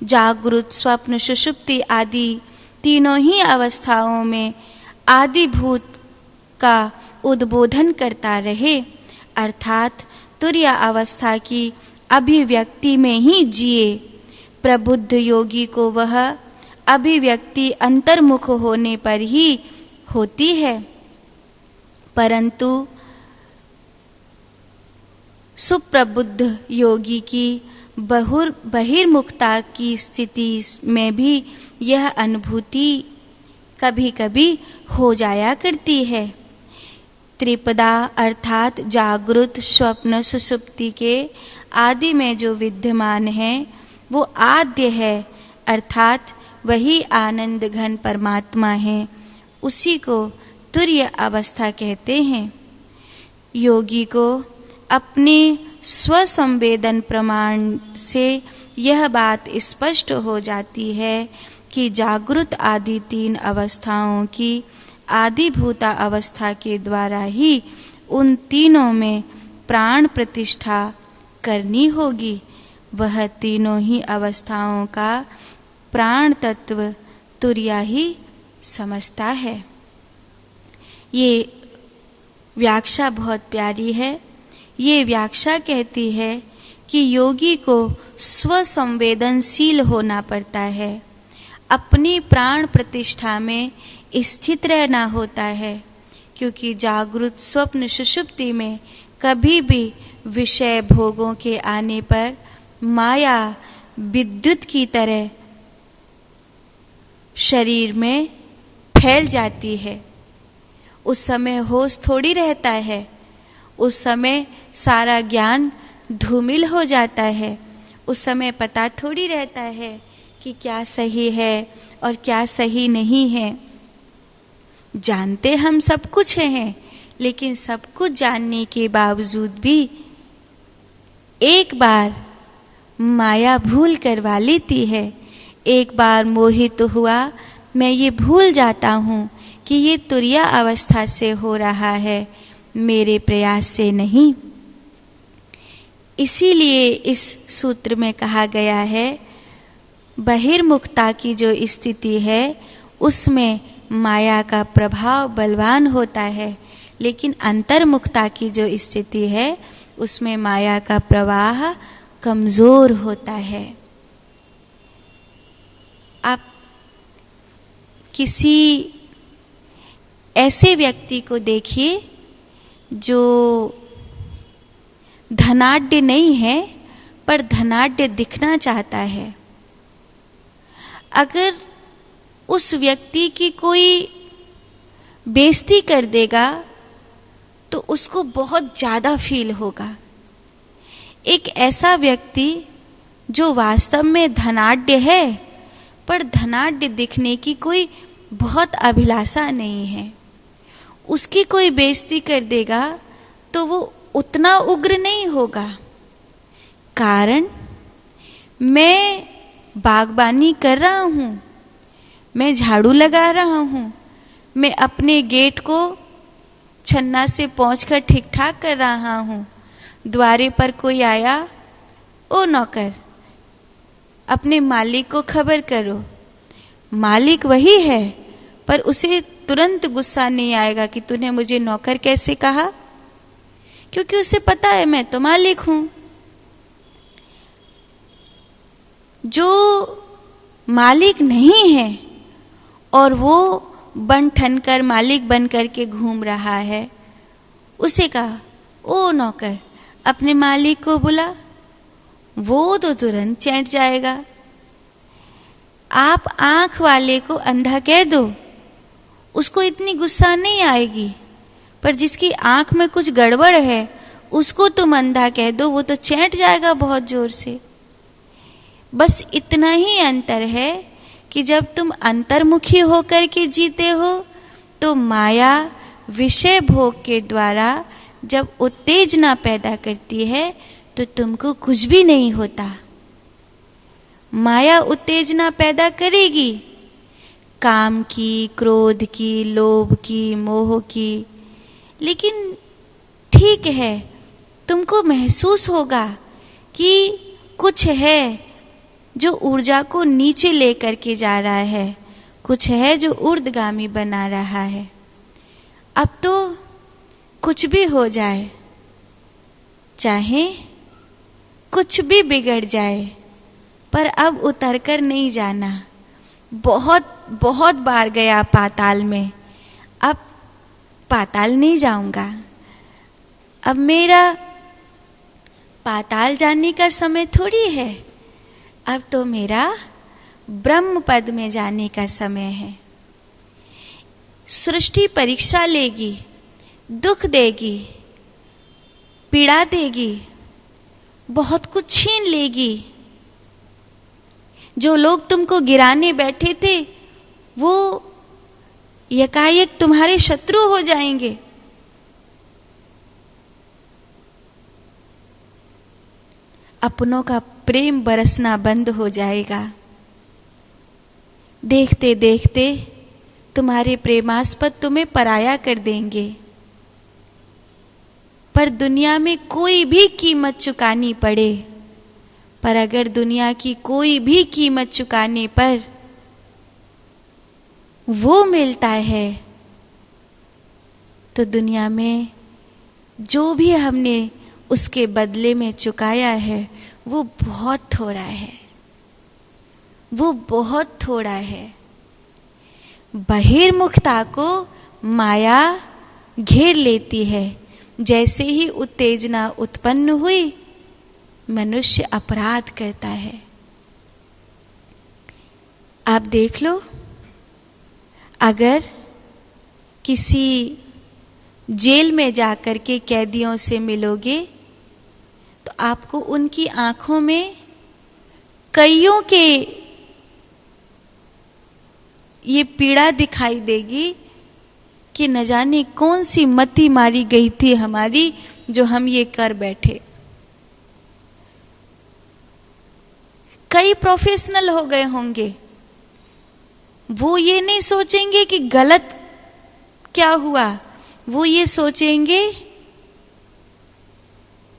जागृत, स्वप्न, सुषुप्ति आदि तीनों ही अवस्थाओं में आदिभूत का उद्बोधन करता रहे, अर्थात तुर्य अवस्था की अभिव्यक्ति में ही जिए। प्रबुद्ध योगी को वह अभिव्यक्ति अंतर्मुख होने पर ही होती है, परंतु सुप्रबुद्ध योगी की बहिर्मुखता की स्थिति में भी यह अनुभूति कभी कभी हो जाया करती है। त्रिपदा अर्थात जागृत, स्वप्न, सुषुप्ति के आदि में जो विद्यमान है वो आद्य है, अर्थात वही आनंद घन परमात्मा है, उसी को तुर्य अवस्था कहते हैं। योगी को अपने स्वसंवेदन प्रमाण से यह बात स्पष्ट हो जाती है कि जागृत आदि तीन अवस्थाओं की आदिभूता अवस्था के द्वारा ही उन तीनों में प्राण प्रतिष्ठा करनी होगी। वह तीनों ही अवस्थाओं का प्राण तत्व तुर्या ही समझता है। ये व्याख्या बहुत प्यारी है। ये व्याख्या कहती है कि योगी को स्वसंवेदनशील होना पड़ता है, अपनी प्राण प्रतिष्ठा में स्थित रहना होता है, क्योंकि जागृत, स्वप्न, सुषुप्ति में कभी भी विषय भोगों के आने पर माया विद्युत की तरह शरीर में फैल जाती है। उस समय होश थोड़ी रहता है, उस समय सारा ज्ञान धूमिल हो जाता है। उस समय पता थोड़ी रहता है कि क्या सही है और क्या सही नहीं है। जानते हम सब कुछ हैं, लेकिन सब कुछ जानने के बावजूद भी एक बार माया भूल करवा लेती है। एक बार मोहित हुआ मैं ये भूल जाता हूँ कि ये तुर्या अवस्था से हो रहा है, मेरे प्रयास से नहीं। इसीलिए इस सूत्र में कहा गया है बहिर्मुखता की जो स्थिति है उसमें माया का प्रभाव बलवान होता है, लेकिन अंतर्मुखता की जो स्थिति है उसमें माया का प्रवाह कमजोर होता है। आप किसी ऐसे व्यक्ति को देखिए जो धनाढ्य नहीं है पर धनाढ्य दिखना चाहता है। अगर उस व्यक्ति की कोई बेइज्जती कर देगा तो उसको बहुत ज़्यादा फील होगा। एक ऐसा व्यक्ति जो वास्तव में धनाढ्य है पर धनाढ्य दिखने की कोई बहुत अभिलाषा नहीं है, उसकी कोई बेइज्जती कर देगा तो वो उतना उग्र नहीं होगा। कारण मैं बागबानी कर रहा हूँ, मैं झाड़ू लगा रहा हूँ, मैं अपने गेट को छन्ना से पोंछकर ठीक ठाक कर रहा हूँ। द्वारे पर कोई आया, ओ नौकर अपने मालिक को खबर करो। मालिक वही है पर उसे तुरंत गुस्सा नहीं आएगा कि तूने मुझे नौकर कैसे कहा, क्योंकि उसे पता है मैं तो मालिक हूं। जो मालिक नहीं है और वो बन ठन कर मालिक बन करके घूम रहा है, उसे कहा ओ नौकर अपने मालिक को बुला, वो तो तुरंत चैंट जाएगा। आप आंख वाले को अंधा कह दो, उसको इतनी गुस्सा नहीं आएगी, पर जिसकी आंख में कुछ गड़बड़ है उसको तुम अंधा कह दो, वो तो चैंट जाएगा बहुत जोर से। बस इतना ही अंतर है कि जब तुम अंतर्मुखी होकर के जीते हो तो माया विषय भोग के द्वारा जब उत्तेजना पैदा करती है तो तुमको कुछ भी नहीं होता। माया उत्तेजना पैदा करेगी, काम की, क्रोध की, लोभ की, मोह की, लेकिन ठीक है तुमको महसूस होगा कि कुछ है, जो ऊर्जा को नीचे लेकर के जा रहा है, कुछ है जो ऊर्ध्वगामी बना रहा है। अब तो कुछ भी हो जाए, चाहे कुछ भी बिगड़ जाए, पर अब उतर कर नहीं जाना। बहुत बहुत बार गया पाताल में, अब पाताल नहीं जाऊंगा। अब मेरा पाताल जाने का समय थोड़ी है, अब तो मेरा ब्रह्म पद में जाने का समय है। सृष्टि परीक्षा लेगी, दुख देगी, पीड़ा देगी, बहुत कुछ छीन लेगी। जो लोग तुमको गिराने बैठे थे वो एकाएक तुम्हारे शत्रु हो जाएंगे। अपनों का प्रेम बरसना बंद हो जाएगा। देखते देखते तुम्हारे प्रेमास्पद तुम्हें पराया कर देंगे। पर दुनिया में कोई भी कीमत चुकानी पड़े, पर अगर दुनिया की कोई भी कीमत चुकाने पर वो मिलता है, तो दुनिया में जो भी हमने उसके बदले में चुकाया है वो बहुत थोड़ा है, वो बहुत थोड़ा है। बहिर्मुखता को माया घेर लेती है। जैसे ही उत्तेजना उत्पन्न हुई, मनुष्य अपराध करता है। आप देख लो, अगर किसी जेल में जाकर के कैदियों से मिलोगे तो आपको उनकी आंखों में कईयों के ये पीड़ा दिखाई देगी कि न जाने कौन सी मति मारी गई थी हमारी, जो हम ये कर बैठे। कई प्रोफेशनल हो गए होंगे, वो ये नहीं सोचेंगे कि गलत क्या हुआ, वो ये सोचेंगे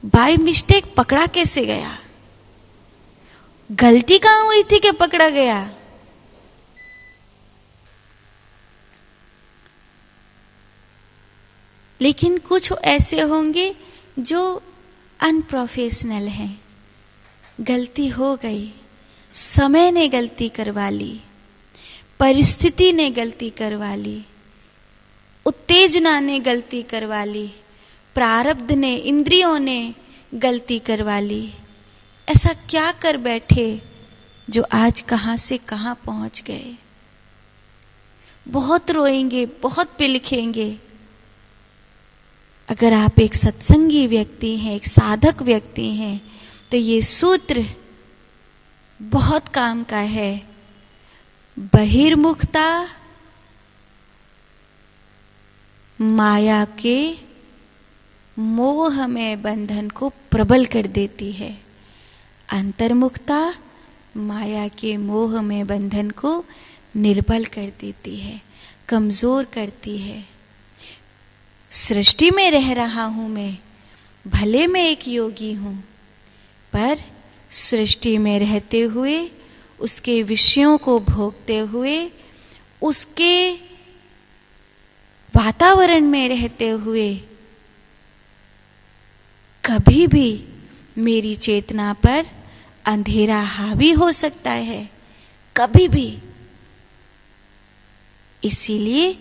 बाय मिस्टेक पकड़ा कैसे गया, गलती कहां हुई थी कि पकड़ा गया। लेकिन कुछ ऐसे होंगे जो अनप्रोफेशनल हैं। गलती हो गई, समय ने गलती करवा ली, परिस्थिति ने गलती करवा ली, उत्तेजना ने गलती करवा ली, प्रारब्ध ने, इंद्रियों ने गलती करवा ली। ऐसा क्या कर बैठे जो आज कहां से कहां पहुंच गए। बहुत रोएंगे, बहुत पिलखेंगे। अगर आप एक सत्संगी व्यक्ति हैं, एक साधक व्यक्ति हैं, तो ये सूत्र बहुत काम का है। बहिर्मुखता माया के मोह में बंधन को प्रबल कर देती है, अंतर्मुखता माया के मोह में बंधन को निर्बल कर देती है, कमजोर करती है। सृष्टि में रह रहा हूं मैं, भले मैं एक योगी हूं, पर सृष्टि में रहते हुए, उसके विषयों को भोगते हुए, उसके वातावरण में रहते हुए कभी भी मेरी चेतना पर अंधेरा हावी हो सकता है, कभी भी। इसीलिए